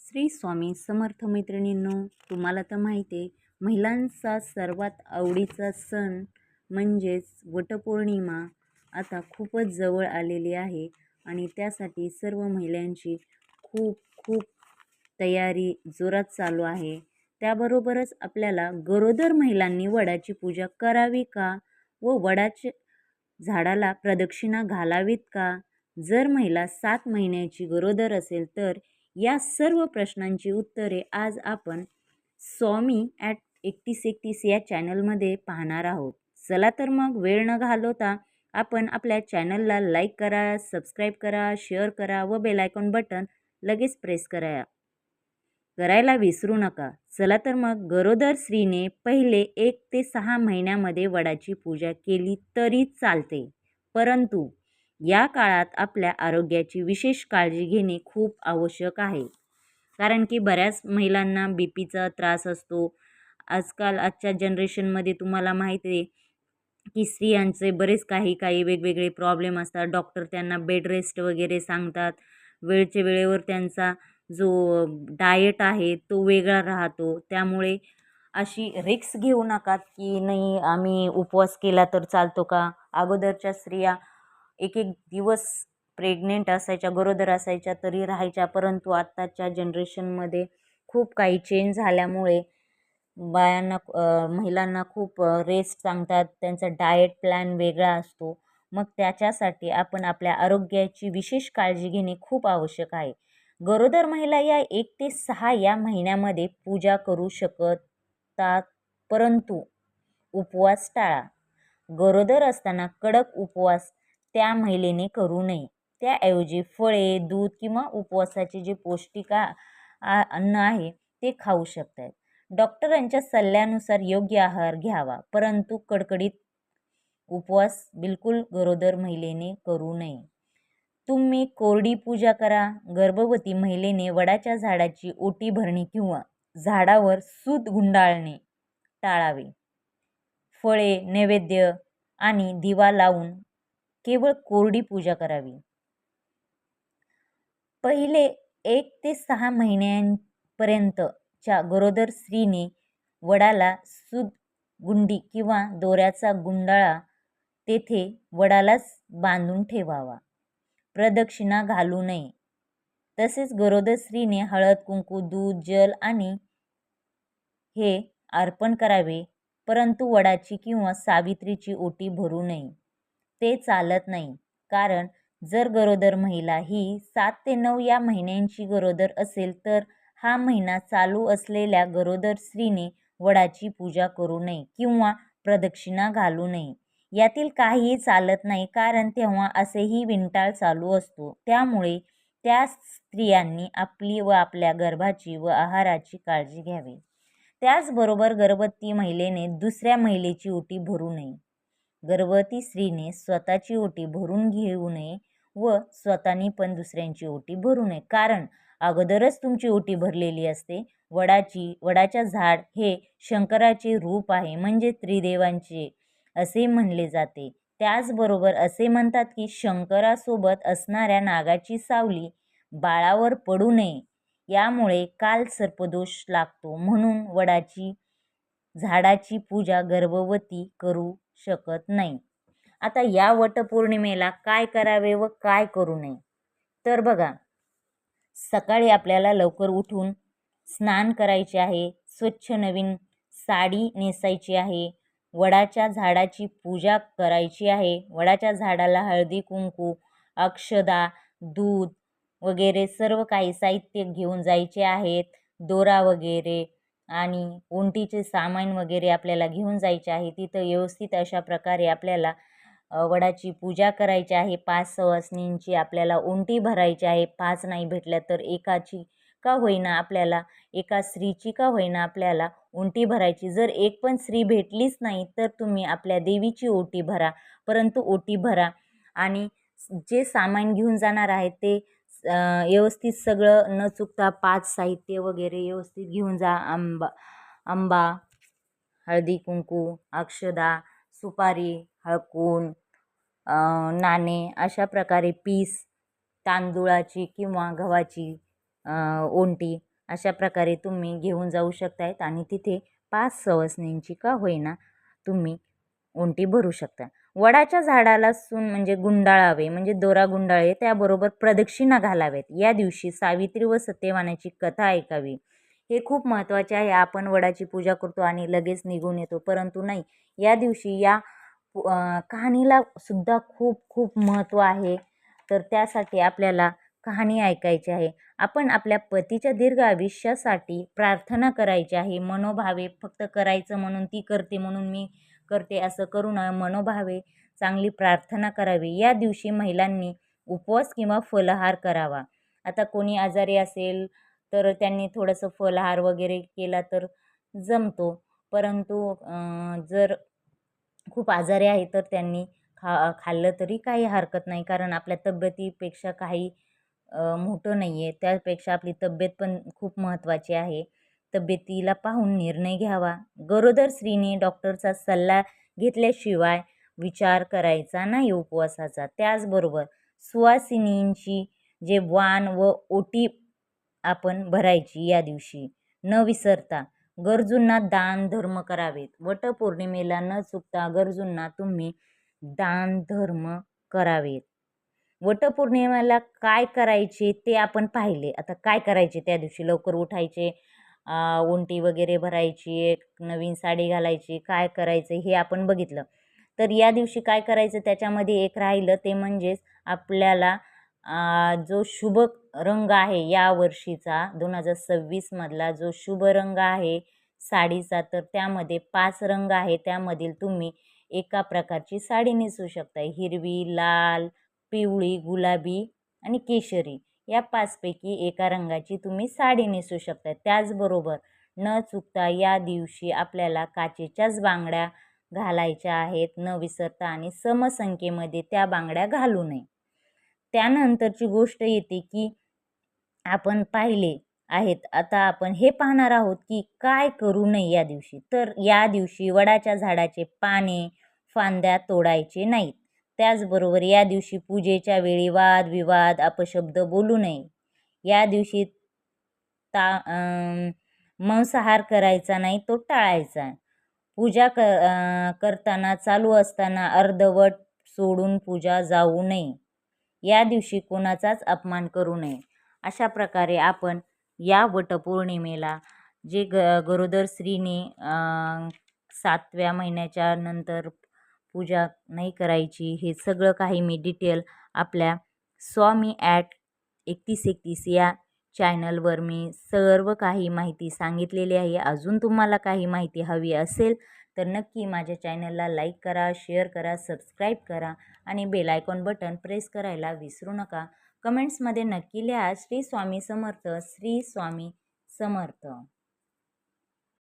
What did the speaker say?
श्री स्वामी समर्थ मैत्रिणींनो, तुम्हाला तर माहिती आहे महिलांचा सर्वात आवडीचा सण म्हणजेच वटपौर्णिमा आता खूपच जवळ आलेली आहे आणि त्यासाठी सर्व महिलांची खूप खूप तयारी जोरात चालू आहे। त्याबरोबरच आपल्याला गरोदर महिलांनी वडाची पूजा करावी का व वडाच्या झाडाला प्रदक्षिणा घालावीत का? जर महिला 7 महिन्याची गरोदर असेल तर या सर्व प्रश्नांची उत्तरे आज आपण स्वामी @3131 या चॅनलमध्ये पाहणार आहोत। चला तर मग वेळ न घालवता आपण आपल्या चॅनलला लाईक करा, सबस्क्राईब करा, शेअर करा व बेल आयकॉन बटन लगेच प्रेस करायला विसरू नका। चला तर मग गरोदर स्त्रीने पहिले 1 ते 6 महिन्यामध्ये वडाची पूजा केली तरी चालते, परंतु या काळात आपल्या आरोग्याची विशेष काळजी घेणे खूप आवश्यक आहे। कारण की बऱ्याच महिलांना बीपीचा त्रास असतो। आजच्या जनरेशनमध्ये तुम्हाला माहिती आहे की स्त्रियांचे बरेच काही वेगवेगळे प्रॉब्लेम असतात। डॉक्टर त्यांना बेड रेस्ट वगैरे सांगतात। वेळच्या वेळेवर त्यांचा जो डाएट आहे तो वेगळा राहतो। त्यामुळे अशी रिस्क घेऊ नका की नाही आम्ही उपवास केला तर चालतो का। अगोदरच्या स्त्रिया एक एक दिवस प्रेग्नेंट असायच्या, गरोदर असायच्या तरी राहायच्या, परंतु आत्ताच्या जनरेशनमध्ये खूप काही चेंज झाल्यामुळे महिलांना खूप रेस्ट सांगतात। त्यांचा डाएट प्लॅन वेगळा असतो। मग त्याच्यासाठी आपण आपल्या आरोग्याची विशेष काळजी घेणे खूप आवश्यक आहे। गरोदर महिला या 1 ते 6 या महिन्यामध्ये पूजा करू शकतात, परंतु उपवास टाळा। गरोदर असताना कडक उपवास त्या महिलेने करू नये। त्याऐवजी फळे, दूध किंवा उपवासाचे जे पौष्टिक अन्न आहे ते खाऊ शकतात। डॉक्टरांच्या सल्ल्यानुसार योग्य आहार घ्यावा, परंतु कडकडीत उपवास बिलकुल गरोदर महिलेने करू नये। तुम्ही कोरडी पूजा करा। गर्भवती महिलेने वडाच्या झाडाची ओटी भरणे किंवा झाडावर सूत गुंडाळणे टाळावे। फळे, नैवेद्य आणि दिवा लावून केवळ कोरडी पूजा करावी। पहिले 1 ते 6 महिन्यांपर्यंतच्या गरोदर स्त्रीने वडाला सूत गुंडी किंवा दोऱ्याचा गुंडाळा तेथे वडालाच बांधून ठेवावा। प्रदक्षिणा घालू नये। तसेच गरोदर स्त्रीने हळद, कुंकू, दूध, जल आणि हे अर्पण करावे, परंतु वडाची किंवा सावित्रीची ओटी भरू नये। ते चालत नाही, कारण जर गरोदर महिला ही 7 ते 9 या महिन्यांची गरोदर असेल तर हा महिना चालू असलेल्या गरोदर स्त्रीने वडाची पूजा करू नये किंवा प्रदक्षिणा घालू नये। यातील काहीही चालत नाही, कारण तेव्हा असेही विंटाळ चालू असतो। त्यामुळे त्या स्त्रियांनी आपली व आपल्या गर्भाची व आहाराची काळजी घ्यावी। त्याचबरोबर गर्भवती महिलेने दुसऱ्या महिलेची ओटी भरू नये। गर्भवती स्त्रीने स्वतःची ओटी भरून घेऊ नये व स्वतःनी पण दुसऱ्यांची ओटी भरू नये, कारण अगोदरच तुमची ओटी भरलेली असते। वडाच्या झाड हे शंकराचे रूप आहे, म्हणजे त्रिदेवांचे असे म्हणले जाते। त्याचबरोबर असे म्हणतात की शंकरासोबत असणाऱ्या नागाची सावली बाळावर पडू नये, यामुळे काल सर्पदोष लागतो। म्हणून झाडाची पूजा गर्भवती करू शकत नाही। आता या वटपौर्णिमेला काय करावे व काय करू नये तर बघा, सकाळी आपल्याला लवकर उठून स्नान करायचे आहे। स्वच्छ नवीन साडी नेसायची आहे। वडाच्या झाडाची पूजा करायची आहे। वडाच्या झाडाला हळदी, कुंकू, अक्षदा, दूध वगैरे सर्व काही साहित्य घेऊन जायचे आहेत। दोरा वगैरे आणि ओंटीचे सामान वगैरे आपल्याला घेऊन जायचे आहे। तिथं व्यवस्थित अशा प्रकारे आपल्याला वडाची पूजा करायची आहे। 5 सवासणींची आपल्याला ओंटी भरायची आहे। 5 नाही भेटल्या तर एकाची का होईना आपल्याला, एका स्त्रीची का होईना आपल्याला ओंटी भरायची। जर एक पण स्त्री भेटलीच नाही तर तुम्ही आपल्या देवीची ओटी भरा, परंतु ओटी भरा आणि जे सामान घेऊन जाणार आहे ते व्यवस्थित सगळं न चुकता 5 साहित्य वगैरे व्यवस्थित घेऊन जा। आंबा, हळदी, कुंकू, अक्षदा, सुपारी, हळकुंड, नाणे, अशा प्रकारे पीस, तांदूळाची किंवा गव्हाची ओंटी अशा प्रकारे तुम्ही घेऊन जाऊ शकतायत आणि तिथे 5 सवासणींची का होईना तुम्ही ओंटी भरू शकता. वडाच्या झाडाला सून म्हणजे गुंडाळावे, म्हणजे दोरा गुंडाळे, त्याबरोबर प्रदक्षिणा घालावेत. या दिवशी सावित्री व सत्यवानाची कथा ऐकावी. हे खूप महत्त्वाचे आहे. आपण वडाची पूजा करतो आणि लगेच निघून येतो, परंतु नाही, या दिवशी या कहाणीला सुद्धा खूप खूप महत्त्व आहे. तर त्यासाठी आपल्याला कहाणी ऐकायची आहे. आपण आपल्या पतीच्या दीर्घ आयुष्यासाठी प्रार्थना करायची आहे. मनोभावे फक्त करायचं म्हणून ती करते म्हणून मी करते असं करू नये. मनोभावे चांगली प्रार्थना करावी. या दिवशी महिलांनी उपवास किंवा फलाहार करावा. आता कोणी आजारी असेल तर त्यांनी थोडंसं फलाहार वगैरे केला तर जमतो, परंतु जर खूप आजारी आहे तर त्यांनी खाल्लं तरी काही हरकत नाही, कारण आपल्या तब्येतीपेक्षा काही मोठं नाही आहे. त्यापेक्षा आपली तब्येत पण खूप महत्त्वाची आहे. तब्येतीला पाहून निर्णय घ्यावा. गरोदर स्त्रीने डॉक्टरचा सल्ला घेतल्याशिवाय विचार करायचा नाही उपवासाचा. त्याचबरोबर सुवासिनींची जे वाण व ओटी आपण भरायची या दिवशी न विसरता. गरजूंना दान धर्म करावेत. वटपौर्णिमेला न चुकता गरजूंना तुम्ही दान धर्म करावेत. वटपौर्णिमेला काय करायचे ते आपण पाहिले. आता काय करायचे त्या दिवशी? लवकर उठायचे, ओंटी वगैरे भरायची, एक नवीन साडी घालायची, काय करायचं हे आपण बघितलं. तर या दिवशी काय करायचं त्याच्यामध्ये एक राहिलं ते म्हणजेच आपल्याला जो शुभ रंग आहे या वर्षीचा 2026 मधला जो शुभ रंग आहे साडीचा, तर त्यामध्ये 5 रंग आहे. त्यामधील तुम्ही एका प्रकारची साडी नेसू शकता. हिरवी, लाल, पिवळी, गुलाबी आणि केशरी या 5 पैकी एका रंगाची तुम्ही साडी नेसू शकता. त्याचबरोबर न चुकता या दिवशी आपल्याला काचेच्याच बांगड्या घालायच्या आहेत न विसरता, आणि समसंख्येमध्ये त्या बांगड्या घालू नये. त्यानंतरची गोष्ट येते की आपण पाहिले आहेत, आता आपण हे पाहणार आहोत की काय करू नये या दिवशी. तर या दिवशी वडाच्या झाडाचे पाने, फांद्या तोडायचे नाहीत. त्याचबरोबर या दिवशी पूजेच्या वेळी वादविवाद, अपशब्द बोलू नये. या दिवशी मांसाहार करायचा नाही, तो टाळायचा. पूजा करताना चालू असताना अर्धवट सोडून पूजा जाऊ नये. या दिवशी कोणाचाच अपमान करू नये. अशा प्रकारे आपण या वटपौर्णिमेला जे गरोदर स्त्रीने 7व्या महिन्याच्या नंतर पूजा नाही करायची, हे सगळं काही मी डिटेल आपल्या स्वामी @3131 या चॅनलवर मी सर्व काही माहिती सांगितलेली आहे. अजून तुम्हाला काही माहिती हवी असेल तर नक्की माझ्या चॅनलला लाईक करा, शेअर करा, सबस्क्राईब करा आणि बेल आयकॉन बटन प्रेस करायला विसरू नका. कमेंट्समध्ये नक्की लिहा. श्री स्वामी समर्थ, श्री स्वामी समर्थ.